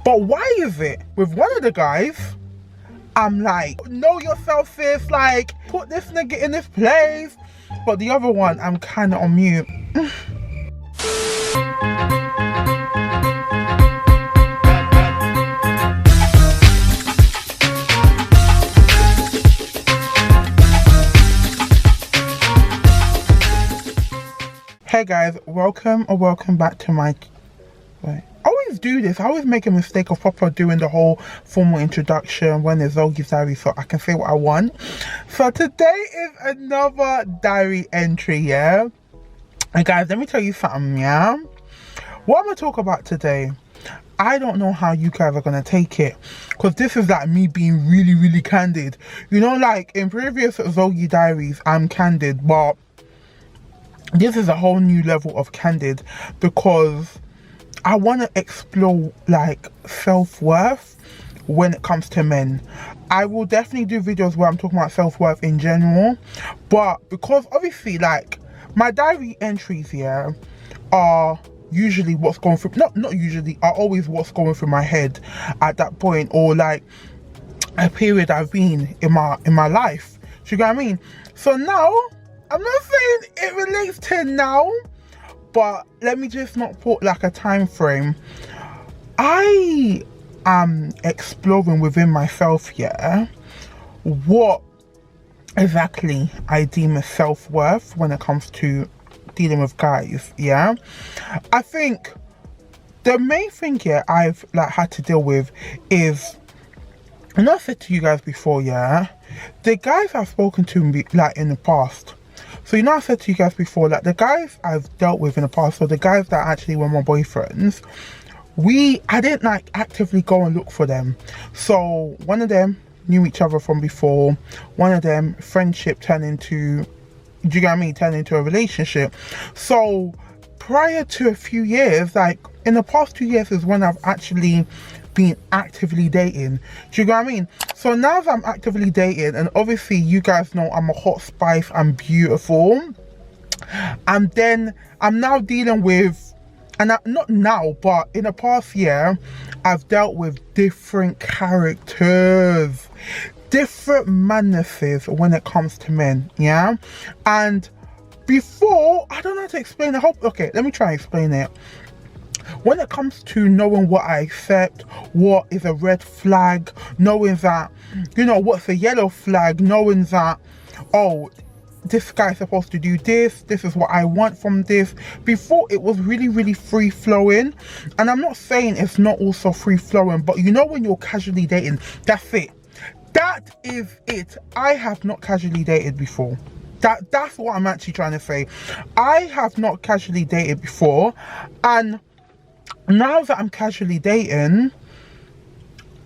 But why is it with one of the guys, I'm like, know yourself, sis, like, put this nigga in this place. But the other one, I'm kind of on mute. Hey guys, welcome back to my... Wait. I always do this. I always make a mistake of proper doing the whole formal introduction when there's Zogie'S diary so I can say what I want. So today is another diary entry, yeah? And guys, let me tell you something, yeah? What I'm going to talk about today, I don't know how you guys are going to take it. Because this is like me being really candid. You know, like in previous Zogie'S diaries, I'm candid, but this is a whole new level of candid because I want to explore like self-worth when it comes to men. I will definitely do videos where I'm talking about self-worth in general, but because obviously like my diary entries here are usually what's going through, not usually, are always what's going through my head at that point, or like a period I've been in my life. Do you get what I mean? So now, I'm not saying it relates to now, but let me just not put like a time frame. I am exploring within myself here what exactly I deem as self-worth when it comes to dealing with guys, yeah? I think the main thing here I've like had to deal with is, and I said to you guys before, yeah, the guys I've spoken to like in the past. So you know I said to you guys before, like the guys I've dealt with in the past, so the guys that actually were my boyfriends, I didn't like actively go and look for them. So one of them knew each other from before, one of them friendship turned into, do you get what I mean, turned into a relationship. So prior to a few years, like in the past 2 years is when I've actually been actively dating. Do you get what I mean? So now that I'm actively dating, and obviously you guys know I'm a hot spice, I'm beautiful, and then I'm now dealing with, and not now, but in the past year, I've dealt with different characters, different madnesses when it comes to men, yeah? And before, I don't know how to explain it. Okay, let me try and explain it. When it comes to knowing what I accept, what is a red flag, knowing that, you know, what's a yellow flag, knowing that, oh, this guy's supposed to do this is what I want from this. Before, it was really free flowing, and I'm not saying it's not also free flowing, but you know when you're casually dating, that's it. That is it. I have not casually dated before. That's what I'm actually trying to say. I have not casually dated before, and now that I'm casually dating,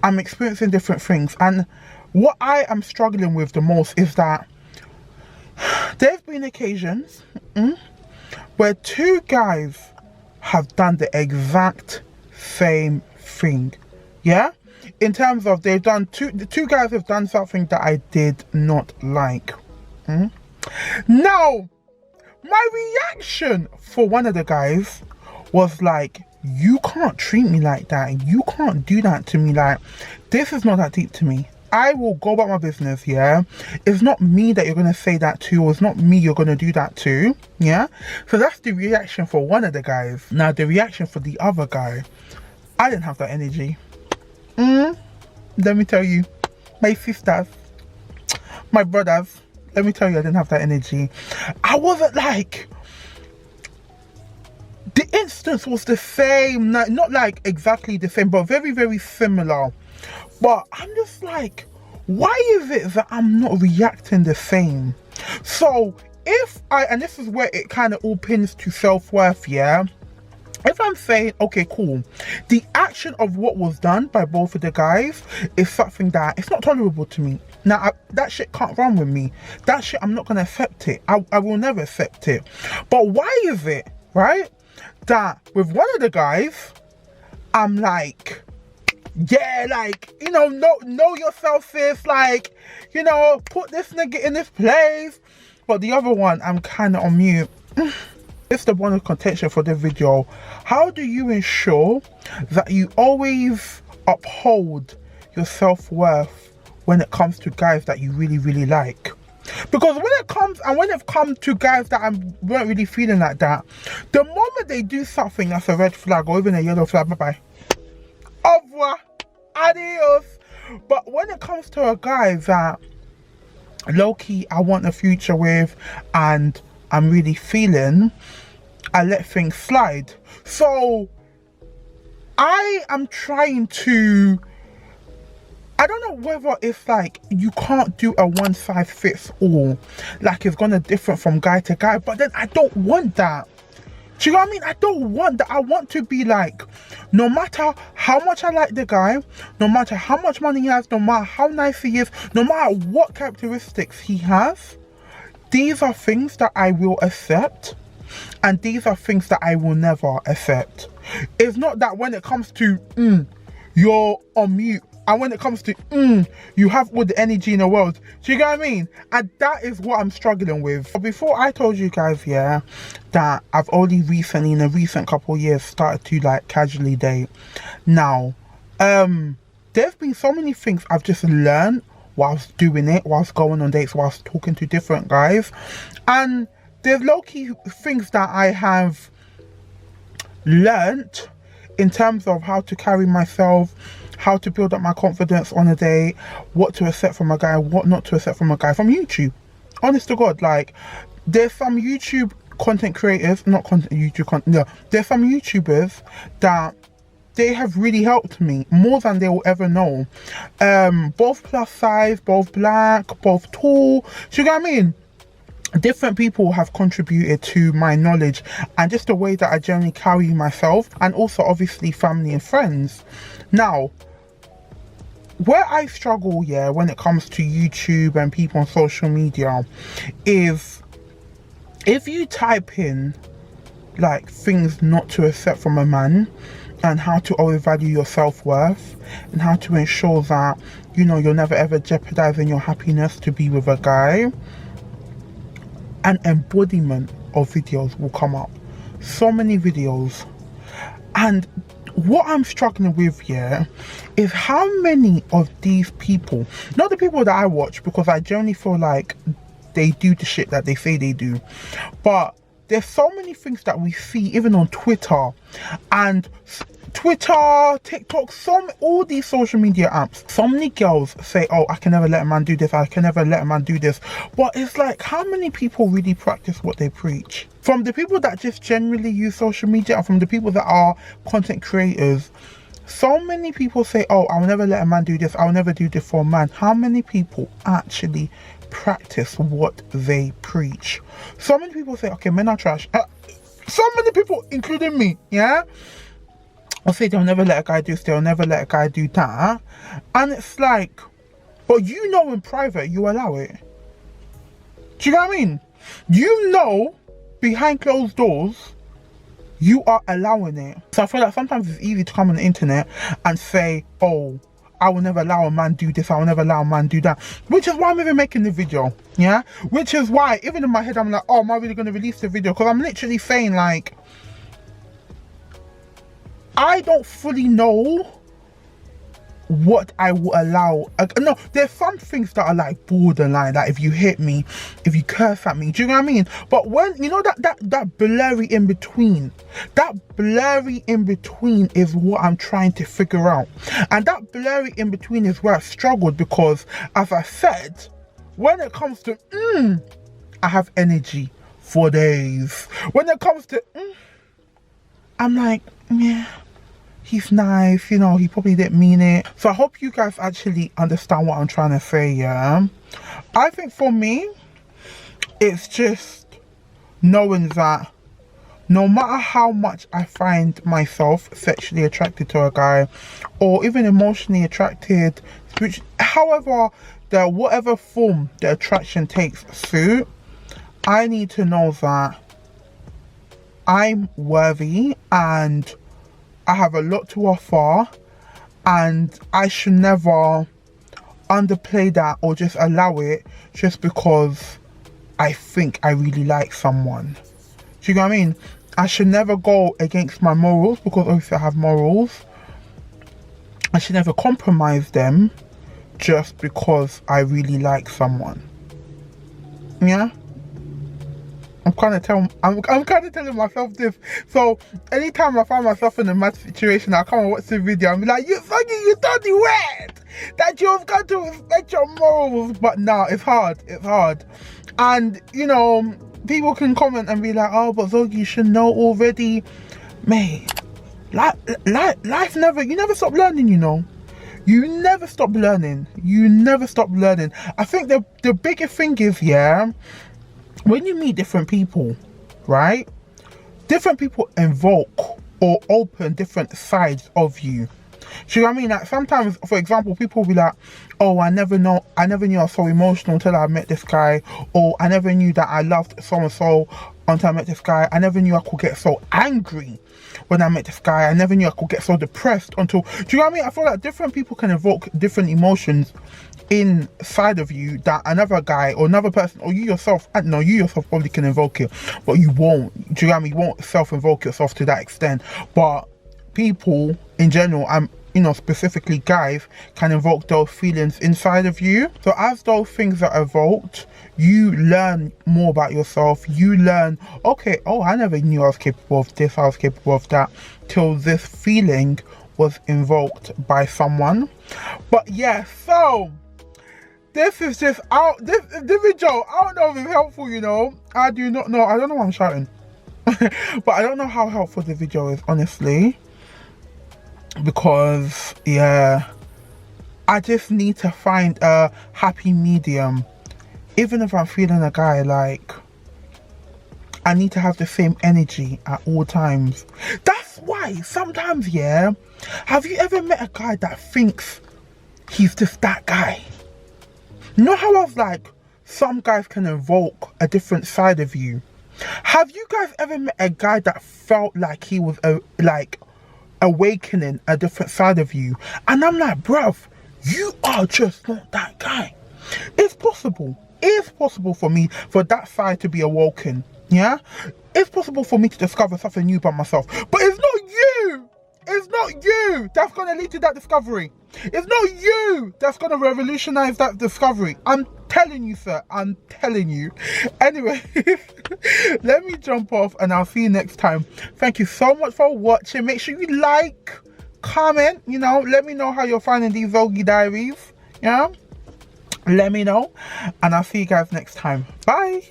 I'm experiencing different things. And what I am struggling with the most is that there's been occasions where two guys have done the exact same thing, yeah? In terms of the two guys have done something that I did not like. Now, my reaction for one of the guys was like, you can't treat me like that, you can't do that to me, like this is not that deep to me. I will go about my business, yeah? It's not me that you're gonna say that to, or it's not me you're gonna do that to, yeah? So that's the reaction for one of the guys. Now the reaction for the other guy, I didn't have that energy. Let me tell you, my sisters, my brothers, let me tell you, I didn't have that energy. I wasn't like, the instance was the same, not like exactly the same, but very similar. But I'm just like, why is it that I'm not reacting the same? So and this is where it kind of all pins to self-worth, yeah? If I'm saying, okay, cool, the action of what was done by both of the guys is something that it's not tolerable to me. Now, that shit can't run with me. That shit, I'm not going to accept it. I will never accept it. But why is it, right, that with one of the guys, I'm like, yeah, like, you know yourself, sis, like, you know, put this nigga in this place. But the other one, I'm kind of on mute. It's the one of contention for the video. How do you ensure that you always uphold your self-worth when it comes to guys that you really, really like. Because when it comes to guys that weren't really feeling like that, the moment they do something that's a red flag or even a yellow flag, bye-bye. Au revoir. Adios. But when it comes to a guy that low-key I want a future with and I'm really feeling, I let things slide. So I am trying to, I don't know whether it's like you can't do a one size fits all, like it's gonna differ from guy to guy, but then I don't want that. Do you know what I mean? I don't want that. I want to be like, no matter how much I like the guy, no matter how much money he has, no matter how nice he is, no matter what characteristics he has, these are things that I will accept, and these are things that I will never accept. It's not that when it comes to you're on mute, and when it comes to you have all the energy in the world. Do you get what I mean? And that is what I'm struggling with. Before, I told you guys, yeah, that I've only recently, in a recent couple of years, started to like casually date. Now, there's been so many things I've just learned whilst doing it, whilst going on dates, whilst talking to different guys. And there's low-key things that I have learnt in terms of how to carry myself, how to build up my confidence on a date, what to accept from a guy, what not to accept from a guy, from YouTube. Honest to God, like, there's some YouTube content creators, there's some YouTubers that they have really helped me more than they will ever know. Both plus size, both black, both tall. Do you know what I mean? Different people have contributed to my knowledge and just the way that I generally carry myself, and also obviously family and friends. Now, where I struggle, yeah, when it comes to YouTube and people on social media is if you type in like things not to accept from a man and how to always value your self-worth and how to ensure that, you know, you're never ever jeopardizing your happiness to be with a guy, an embodiment of videos will come up. So many videos. And what I'm struggling with here is how many of these people, not the people that I watch, because I generally feel like they do the shit that they say they do, but there's so many things that we see even on Twitter, TikTok, all these social media apps. So many girls say, oh, I can never let a man do this, I can never let a man do this. But it's like, how many people really practice what they preach? From the people that just generally use social media and from the people that are content creators, so many people say, oh, I'll never let a man do this, I'll never do this for a man. How many people actually practice what they preach? So many people say, okay, men are trash. So many people, including me, yeah, I'll say they'll never let a guy do this, they'll never let a guy do that. And it's like, but you know in private you allow it. Do you know what I mean? You know behind closed doors you are allowing it. So I feel like sometimes it's easy to come on the internet and say, oh, I will never allow a man do this, I will never allow a man do that. Which is why I'm even making the video, yeah? Which is why, even in my head, I'm like, oh, am I really going to release the video? Because I'm literally saying, like, I don't fully know what I will allow. No, there's some things that are like borderline, like if you hit me, if you curse at me, do you know what I mean? But when, you know, that blurry in between, is what I'm trying to figure out. And that blurry in between is where I struggled, because as I said, when it comes to I have energy for days. When it comes to I'm like, yeah, he's nice, you know, he probably didn't mean it. So I hope you guys actually understand what I'm trying to say, yeah? I think for me, it's just knowing that no matter how much I find myself sexually attracted to a guy, or even emotionally attracted, which, however, whatever form the attraction takes suit, I need to know that I'm worthy and I have a lot to offer, and I should never underplay that or just allow it just because I think I really like someone. Do you know what I mean? I should never go against my morals, because obviously I have morals. I should never compromise them just because I really like someone. Yeah. I'm kind of telling myself this. So anytime I find myself in a mad situation, I'll come and watch the video and be like, you don't do it, that you've got to respect your morals. But no, it's hard. And you know, people can comment and be like, oh, but Zogie, you should know already. Mate, life never, you never stop learning, you know. You never stop learning. I think the biggest thing is, yeah, when you meet different people, right? Different people invoke or open different sides of you. Do you know what I mean? Like sometimes, for example, people will be like, oh, I never knew I was so emotional until I met this guy, or I never knew that I loved so and so until I met this guy. I never knew I could get so angry when I met this guy. I never knew I could get so depressed until, do you know what I mean? I feel like different people can evoke different emotions inside of you that another guy or another person or you yourself, I don't know, you yourself probably can invoke it, but you won't. Do you know what I mean? You won't self-invoke yourself to that extent. But people in general, you know, specifically guys, can evoke those feelings inside of you. So as those things are evoked, you learn more about yourself. You learn, okay, oh, I never knew I was capable of this, I was capable of that, till this feeling was invoked by someone. But yeah, so this is just out. This video, I don't know if it's helpful, you know. I do not know. I don't know why I'm shouting. But I don't know how helpful the video is, honestly. Because, yeah, I just need to find a happy medium. Even if I'm feeling a guy, like, I need to have the same energy at all times. That's why sometimes, yeah, have you ever met a guy that thinks he's just that guy? You know how I was like, some guys can evoke a different side of you. Have you guys ever met a guy that felt like he was awakening a different side of you? And I'm like, bruv, you are just not that guy. It's possible for that side to be awoken. Yeah, it's possible for me to discover something new about myself, but it's not you. It's not you that's going to lead to that discovery. It's not you that's going to revolutionize that discovery. I'm telling you, sir. I'm telling you. Anyway, let me jump off and I'll see you next time. Thank you so much for watching. Make sure you like, comment, you know, let me know how you're finding these Zogie diaries. Yeah, let me know, and I'll see you guys next time. Bye.